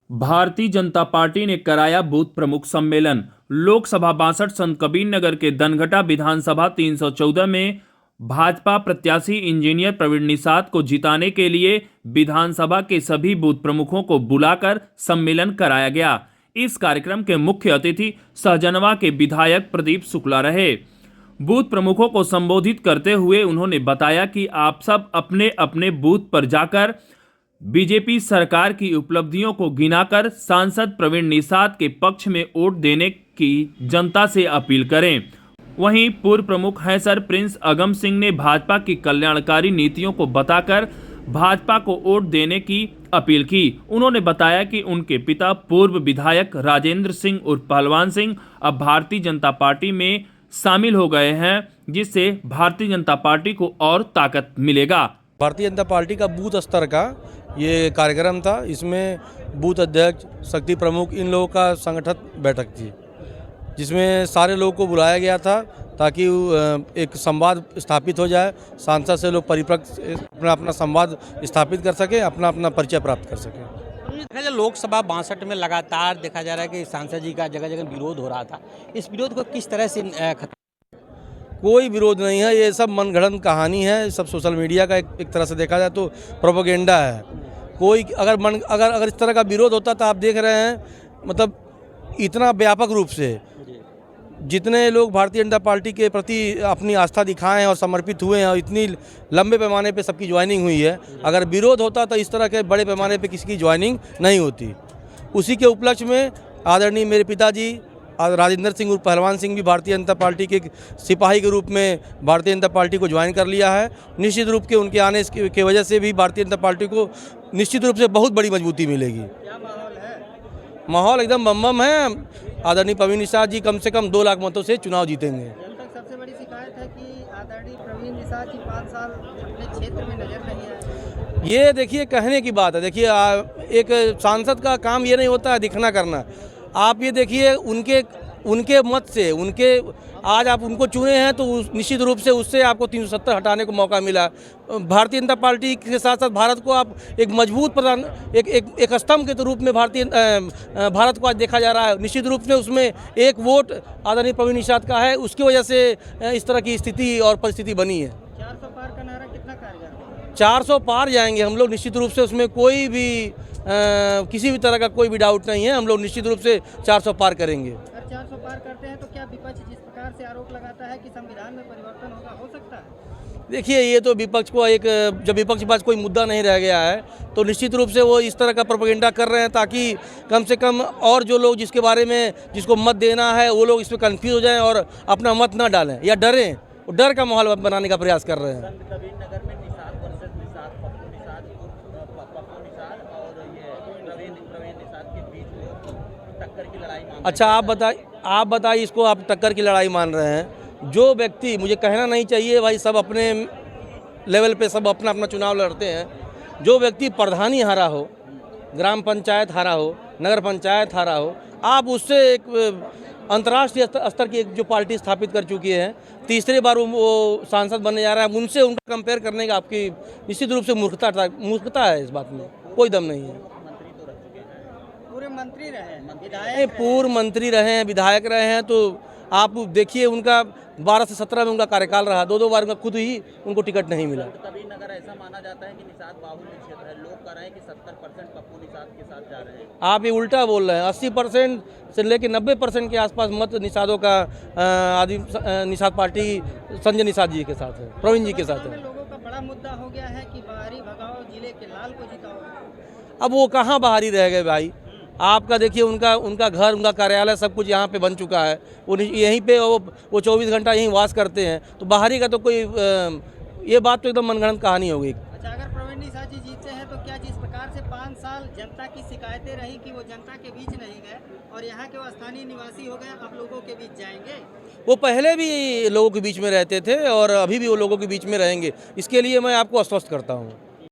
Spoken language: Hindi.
भारतीय जनता पार्टी ने कराया बूथ प्रमुख सम्मेलन। लोकसभा 62 संत कबीर नगर के दनघटा विधानसभा 314 में भाजपा प्रत्याशी इंजीनियर प्रवीण निषाद को जिताने के लिए विधानसभा के सभी बूथ प्रमुखों को बुलाकर सम्मेलन कराया गया। इस कार्यक्रम के मुख्य अतिथि सहजनवा के विधायक प्रदीप शुक्ला रहे। बूथ प्रमुखों को संबोधित करते हुए उन्होंने बताया कि आप सब अपने अपने बूथ पर जाकर बीजेपी सरकार की उपलब्धियों को गिनाकर सांसद प्रवीण निषाद के पक्ष में वोट देने की जनता से अपील करें। वहीं पूर्व प्रमुख हैं सर प्रिंस अगम सिंह ने भाजपा की कल्याणकारी नीतियों को बताकर भाजपा को वोट देने की अपील की। उन्होंने बताया कि उनके पिता पूर्व विधायक राजेंद्र सिंह उर्फ पहलवान सिंह अब भारतीय जनता पार्टी में शामिल हो गए हैं, जिससे भारतीय जनता पार्टी को और ताकत मिलेगा। भारतीय जनता पार्टी का बूथ स्तर का ये कार्यक्रम था। इसमें बूथ अध्यक्ष, शक्ति प्रमुख, इन लोगों का संगठन बैठक थी, जिसमें सारे लोगों को बुलाया गया था ताकि एक संवाद स्थापित हो जाए। सांसद से लोग परिपक्व अपना अपना संवाद स्थापित कर सकें, अपना अपना परिचय प्राप्त कर सकें। लोकसभा 62 में लगातार देखा जा रहा है कि सांसद जी का जगह जगह विरोध हो रहा था। इस विरोध को किस तरह से कोई विरोध नहीं है, ये सब मनगढ़ंत कहानी है, सब सोशल मीडिया का एक तरह से देखा जाए तो प्रोपेगेंडा है। कोई अगर इस तरह का विरोध होता तो आप देख रहे हैं, मतलब इतना व्यापक रूप से जितने लोग भारतीय जनता पार्टी के प्रति अपनी आस्था दिखाए हैं और समर्पित हुए हैं और इतनी लंबे पैमाने पे सबकी ज्वाइनिंग हुई है, अगर विरोध होता तो इस तरह के बड़े पैमाने पे किसी की ज्वाइनिंग नहीं होती। उसी के उपलक्ष्य में आदरणीय मेरे पिताजी राजेंद्र सिंह उर्फ पहलवान सिंह भी भारतीय जनता पार्टी के सिपाही के रूप में भारतीय जनता पार्टी को ज्वाइन कर लिया है। निश्चित रूप के उनके आने की वजह से भी भारतीय जनता पार्टी को निश्चित रूप से बहुत बड़ी मजबूती मिलेगी। क्या माहौल है? माहौल एकदम बम है। आदरणीय प्रवीण निषाद जी कम से कम 2 लाख मतों से चुनाव जीतेंगे। जब तक सबसे बड़ी शिकायत है कि आदरणीय प्रवीण निषाद जी 5 साल अपने क्षेत्र में नजर नहीं आए। ये देखिए कहने की बात है। देखिए एक सांसद का काम ये नहीं होता है दिखना करना। आप ये देखिए उनके मत से आज आप उनको चुने हैं तो निश्चित रूप से उससे आपको 370 हटाने को मौका मिला। भारतीय जनता पार्टी के साथ साथ भारत को आप एक मजबूत प्रधान एक स्तंभ के रूप में भारत को आज देखा जा रहा है। निश्चित रूप से उसमें एक वोट आदरणीय प्रवीण निषाद का है, उसकी वजह से इस तरह की स्थिति और परिस्थिति बनी है। 400 पार का नारा कितना कारगर? 400 पार जाएंगे हम लोग निश्चित रूप से। उसमें कोई भी किसी भी तरह का कोई भी डाउट नहीं है। हम लोग निश्चित रूप से 400 पार करेंगे। अगर 400 पार करते हैं तो क्या विपक्ष जिस प्रकार से आरोप लगाता है कि संविधान में परिवर्तन हो सकता है? देखिए ये तो विपक्ष को जब विपक्ष के पास कोई मुद्दा नहीं रह गया है तो निश्चित रूप से वो इस तरह का प्रोपेगेंडा कर रहे हैं ताकि कम से कम और जो लोग जिसके बारे में जिसको मत देना है वो लोग इसमें कन्फ्यूज हो जाएं और अपना मत ना डालें या डरें। डर का माहौल बनाने का प्रयास कर रहे हैं। अच्छा आप बताइए इसको आप टक्कर की लड़ाई मान रहे हैं। जो व्यक्ति, मुझे कहना नहीं चाहिए भाई, सब अपने लेवल पे सब अपना अपना चुनाव लड़ते हैं। जो व्यक्ति प्रधानी हारा हो, ग्राम पंचायत हारा हो, नगर पंचायत हारा हो, आप उससे एक अंतर्राष्ट्रीय स्तर की एक जो पार्टी स्थापित कर चुकी है, तीसरी बार वो सांसद बनने जा रहा है, उनसे उनका कंपेयर करने का आपकी निश्चित रूप से मूर्खता है। इस बात में कोई दम नहीं है। पूर्व मंत्री रहे हैं, विधायक पूर्व मंत्री रहे हैं, विधायक रहे हैं, तो आप देखिए उनका 12 से 17 में उनका कार्यकाल रहा। 2 बार खुद ही उनको टिकट नहीं मिला। कबीर नगर ऐसा माना जाता है कि निषाद बाहुल्य क्षेत्र है। लोग कह रहे हैं कि 70% पप्पू निषाद के साथ जा रहे हैं। आप ये उल्टा बोल रहे हैं। 80% से लेकर 90% के आसपास मत निषादों का निषाद पार्टी संजय निषाद जी के साथ है, प्रवीण जी के साथ है। लोगों का बड़ा मुद्दा हो गया है कि बाहरी भगाओ, जिले के लाल को जिताओ। अब वो कहाँ बाहरी रह गए भाई। आपका देखिए उनका घर, उनका कार्यालय सब कुछ यहाँ पे बन चुका है। वो यहीं पे वो 24 घंटा यहीं वास करते हैं, तो बाहरी का तो कोई ये बात तो एकदम मनगढ़ंत कहानी हो गई। अच्छा, अगर प्रवीण निषाद जी जीतते हैं तो क्या जिस प्रकार से 5 साल जनता की शिकायतें रही कि वो जनता के बीच नहीं गए और यहाँ के वो स्थानीय निवासी हो गए, अब लोगों के बीच जाएंगे? वो पहले भी लोगों के बीच में रहते थे और अभी भी वो लोगों के बीच में रहेंगे। इसके लिए मैं आपको आश्वस्त करता हूँ।